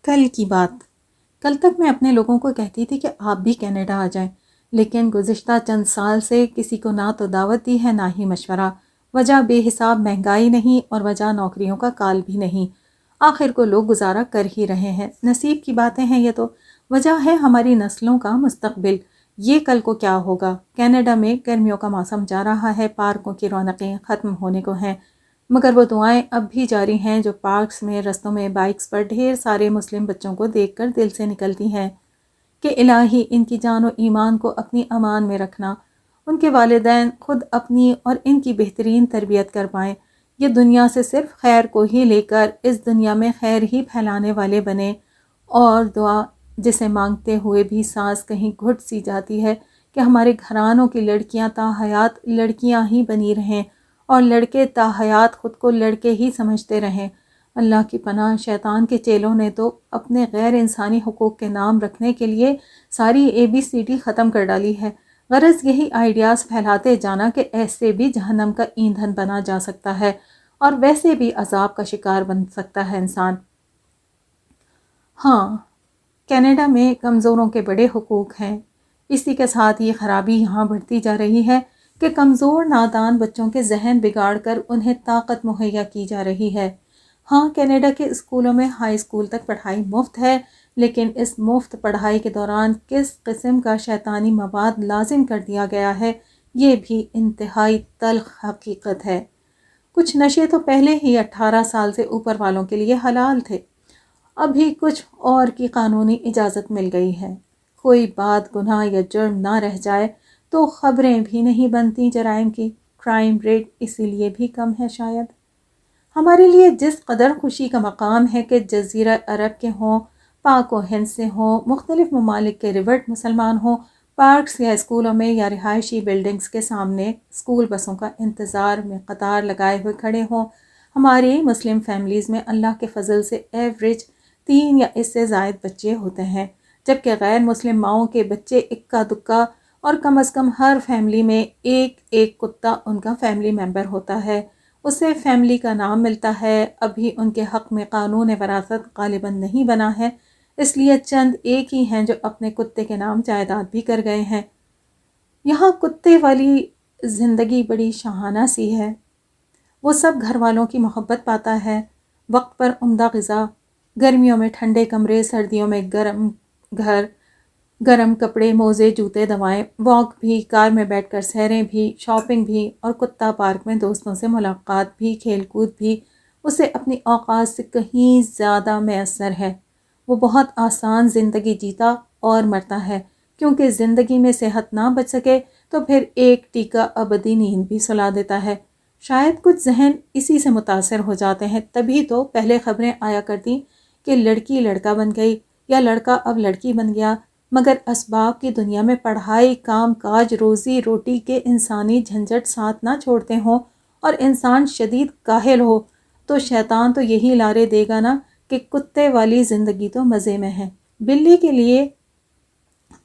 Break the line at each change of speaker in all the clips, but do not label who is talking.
کل کی بات۔ کل تک میں اپنے لوگوں کو کہتی تھی کہ آپ بھی کینیڈا آ جائیں، لیکن گزشتہ چند سال سے کسی کو نہ تو دعوت دی ہے نہ ہی مشورہ۔ وجہ بے حساب مہنگائی نہیں اور وجہ نوکریوں کا کال بھی نہیں۔ آخر کو لوگ گزارا کر ہی رہے ہیں، نصیب کی باتیں ہیں یہ تو۔ وجہ ہے ہماری نسلوں کا مستقبل۔ یہ کل کو کیا ہوگا؟ کینیڈا میں گرمیوں کا موسم جا رہا ہے، پارکوں کی رونقیں ختم ہونے کو ہیں، مگر وہ دعائیں اب بھی جاری ہیں جو پارکس میں، رستوں میں، بائکس پر ڈھیر سارے مسلم بچوں کو دیکھ کر دل سے نکلتی ہیں کہ الہی ان کی جان و ایمان کو اپنی امان میں رکھنا، ان کے والدین خود اپنی اور ان کی بہترین تربیت کر پائیں، یہ دنیا سے صرف خیر کو ہی لے کر اس دنیا میں خیر ہی پھیلانے والے بنے۔ اور دعا جسے مانگتے ہوئے بھی سانس کہیں گھٹ سی جاتی ہے کہ ہمارے گھرانوں کی لڑکیاں تا حیات لڑکیاں ہی بنی رہیں اور لڑکے تا حیات خود کو لڑکے ہی سمجھتے رہیں۔ اللہ کی پناہ، شیطان کے چیلوں نے تو اپنے غیر انسانی حقوق کے نام رکھنے کے لیے ساری ABCD ختم کر ڈالی ہے۔ غرض یہی آئیڈیاز پھیلاتے جانا کہ ایسے بھی جہنم کا ایندھن بنا جا سکتا ہے اور ویسے بھی عذاب کا شکار بن سکتا ہے انسان۔ ہاں، کینیڈا میں کمزوروں کے بڑے حقوق ہیں، اسی کے ساتھ یہ خرابی یہاں بڑھتی جا رہی ہے کہ کمزور نادان بچوں کے ذہن بگاڑ کر انہیں طاقت مہیا کی جا رہی ہے۔ ہاں، کینیڈا کے اسکولوں میں ہائی اسکول تک پڑھائی مفت ہے، لیکن اس مفت پڑھائی کے دوران کس قسم کا شیطانی مواد لازم کر دیا گیا ہے، یہ بھی انتہائی تلخ حقیقت ہے۔ کچھ نشے تو پہلے ہی 18 سال سے اوپر والوں کے لیے حلال تھے، ابھی کچھ اور کی قانونی اجازت مل گئی ہے۔ کوئی بات گناہ یا جرم نہ رہ جائے تو خبریں بھی نہیں بنتی جرائم کی، کرائم ریٹ اسی لیے بھی کم ہے شاید۔ ہمارے لیے جس قدر خوشی کا مقام ہے کہ جزیرہ عرب کے ہوں، پاک و ہند سے ہوں، مختلف ممالک کے ریورٹ مسلمان ہوں، پارکس یا اسکولوں میں یا رہائشی بلڈنگز کے سامنے اسکول بسوں کا انتظار میں قطار لگائے ہوئے کھڑے ہوں، ہماری مسلم فیملیز میں اللہ کے فضل سے ایوریج 3 یا اس سے زائد بچے ہوتے ہیں، جبکہ غیر مسلم ماؤں کے بچے اکا دکا اور کم از کم ہر فیملی میں ایک کتا ان کا فیملی ممبر ہوتا ہے، اسے فیملی کا نام ملتا ہے۔ ابھی ان کے حق میں قانون وراثت غالباً نہیں بنا ہے، اس لیے چند ایک ہی ہیں جو اپنے کتے کے نام جائیداد بھی کر گئے ہیں۔ یہاں کتے والی زندگی بڑی شاہانہ سی ہے، وہ سب گھر والوں کی محبت پاتا ہے، وقت پر عمدہ غذا، گرمیوں میں ٹھنڈے کمرے، سردیوں میں گرم گھر، گرم کپڑے، موزے، جوتے، دوائیں، واک بھی، کار میں بیٹھ کر سیریں بھی، شاپنگ بھی، اور کتا پارک میں دوستوں سے ملاقات بھی، کھیل کود بھی اسے اپنی اوقات سے کہیں زیادہ میسر ہے۔ وہ بہت آسان زندگی جیتا اور مرتا ہے، کیونکہ زندگی میں صحت نہ بچ سکے تو پھر ایک ٹیکہ ابدی نیند بھی سلا دیتا ہے۔ شاید کچھ ذہن اسی سے متاثر ہو جاتے ہیں، تبھی تو پہلے خبریں آیا کرتی کہ لڑکی لڑکا بن گئی یا لڑکا اب لڑکی بن گیا، مگر اسباب کی دنیا میں پڑھائی، کام کاج، روزی روٹی کے انسانی جھنجھٹ ساتھ نہ چھوڑتے ہوں اور انسان شدید کاہل ہو تو شیطان تو یہی لارے دے گا نا کہ کتے والی زندگی تو مزے میں ہے۔ بلی کے لیے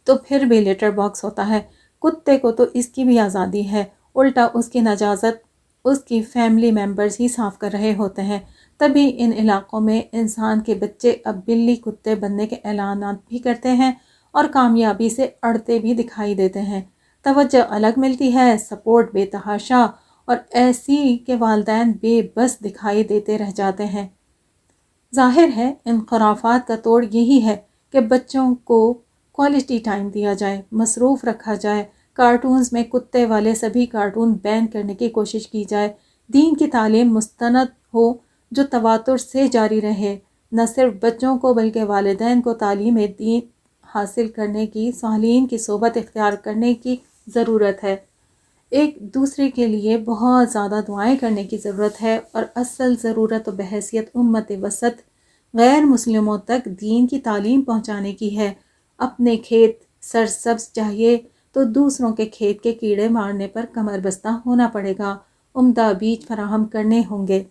تو پھر بھی لیٹر باکس ہوتا ہے، کتے کو تو اس کی بھی آزادی ہے، الٹا اس کی نجازت اس کی فیملی ممبرز ہی صاف کر رہے ہوتے ہیں۔ تبھی ان علاقوں میں انسان کے بچے اب بلی کتے بننے کے اعلانات بھی کرتے ہیں اور کامیابی سے اڑتے بھی دکھائی دیتے ہیں۔ توجہ الگ ملتی ہے، سپورٹ بے تحاشا، اور ایسی کہ والدین بے بس دکھائی دیتے رہ جاتے ہیں۔ ظاہر ہے ان خرافات کا توڑ یہی ہے کہ بچوں کو کوالٹی ٹائم دیا جائے، مصروف رکھا جائے، کارٹونز میں کتے والے سبھی کارٹون بین کرنے کی کوشش کی جائے، دین کی تعلیم مستند ہو جو تواتر سے جاری رہے، نہ صرف بچوں کو بلکہ والدین کو تعلیم دین حاصل کرنے کی، صالحین کی صحبت اختیار کرنے کی ضرورت ہے۔ ایک دوسرے کے لیے بہت زیادہ دعائیں کرنے کی ضرورت ہے، اور اصل ضرورت و بحیثیت امت وسط غیر مسلموں تک دین کی تعلیم پہنچانے کی ہے۔ اپنے کھیت سرسبز چاہیے تو دوسروں کے کھیت کے کیڑے مارنے پر کمر بستہ ہونا پڑے گا، عمدہ بیج فراہم کرنے ہوں گے۔